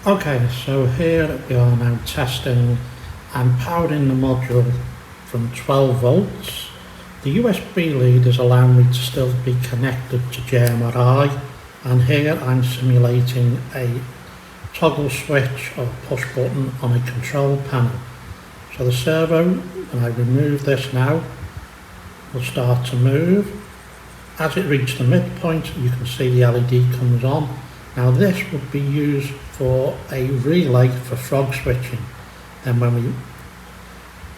Okay, so here we are now testing and powering the module from 12 volts. The USB lead is allowing me to still be connected to JMRI, and here I'm simulating a toggle switch or push button on a control panel. So the servo, when I remove this now, will start to move. As it reaches the midpoint, you can see the LED comes on. Now this would be used for a relay for frog switching. Then when we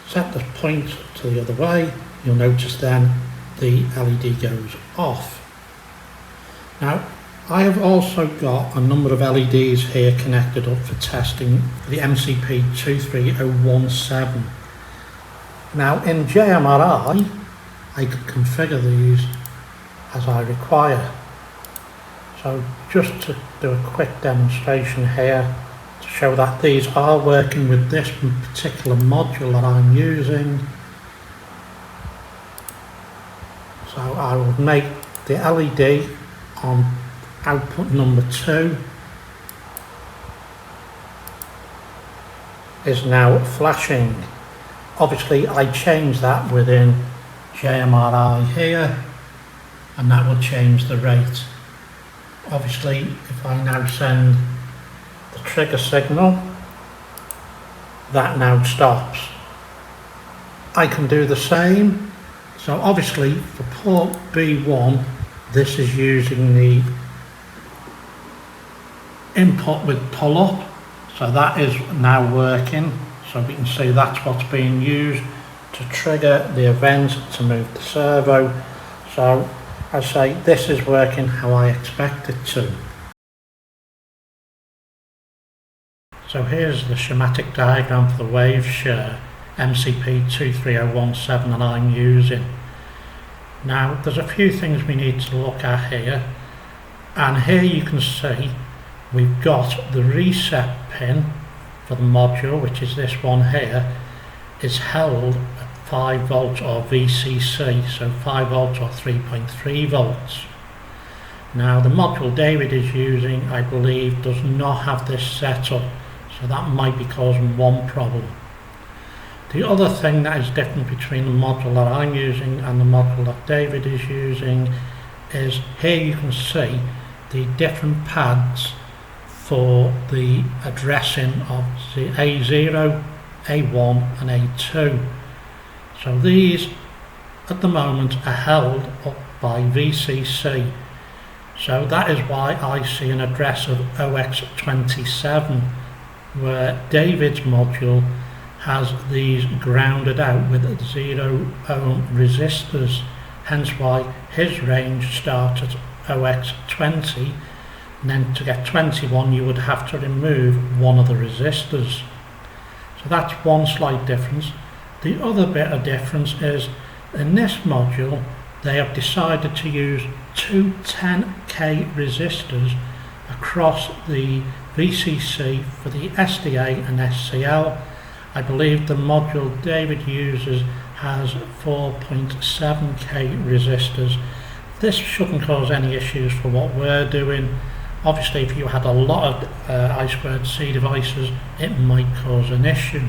set the point to the other way, you'll notice then the LED goes off. Now I have also got a number of LEDs here connected up for testing for the MCP 23017. Now in JMRI, I can configure these as I require. So just to do a quick demonstration here to show that these are working with this particular module that I'm using. So I will make the LED on output number 2 is now flashing. Obviously I change that within JMRI here, and that will change the rate. Obviously if I now send the trigger signal, that now stops. I can do the same. So obviously for port B1, this is using the input with pull up, so that is now working. So we can see that's what's being used to trigger the event to move the servo. So I say this is working how I expect it to. So here's the schematic diagram for the wave share MCP 23017 that I'm using. Now there's a few things we need to look at here, and here you can see we've got the reset pin for the module, which is this one here, is held at 5 volts or VCC, so 5 volts or 3.3 volts. Now the module David is using, I believe, does not have this set up, so that might be causing one problem. The other thing that is different between the module that I'm using and the module that David is using is here you can see the different pads for the addressing of the A0, A1 and A2. So these at the moment are held up by VCC. So that is why I see an address of OX27, where David's module has these grounded out with 0 ohm resistors, hence why his range starts at OX20, and then to get 21 you would have to remove one of the resistors. So that's one slight difference. The other bit of difference is in this module they have decided to use two 10k resistors across the VCC for the SDA and SCL. I believe the module David uses has 4.7k resistors. This shouldn't cause any issues for what we're doing. Obviously if you had a lot of I2C devices, it might cause an issue.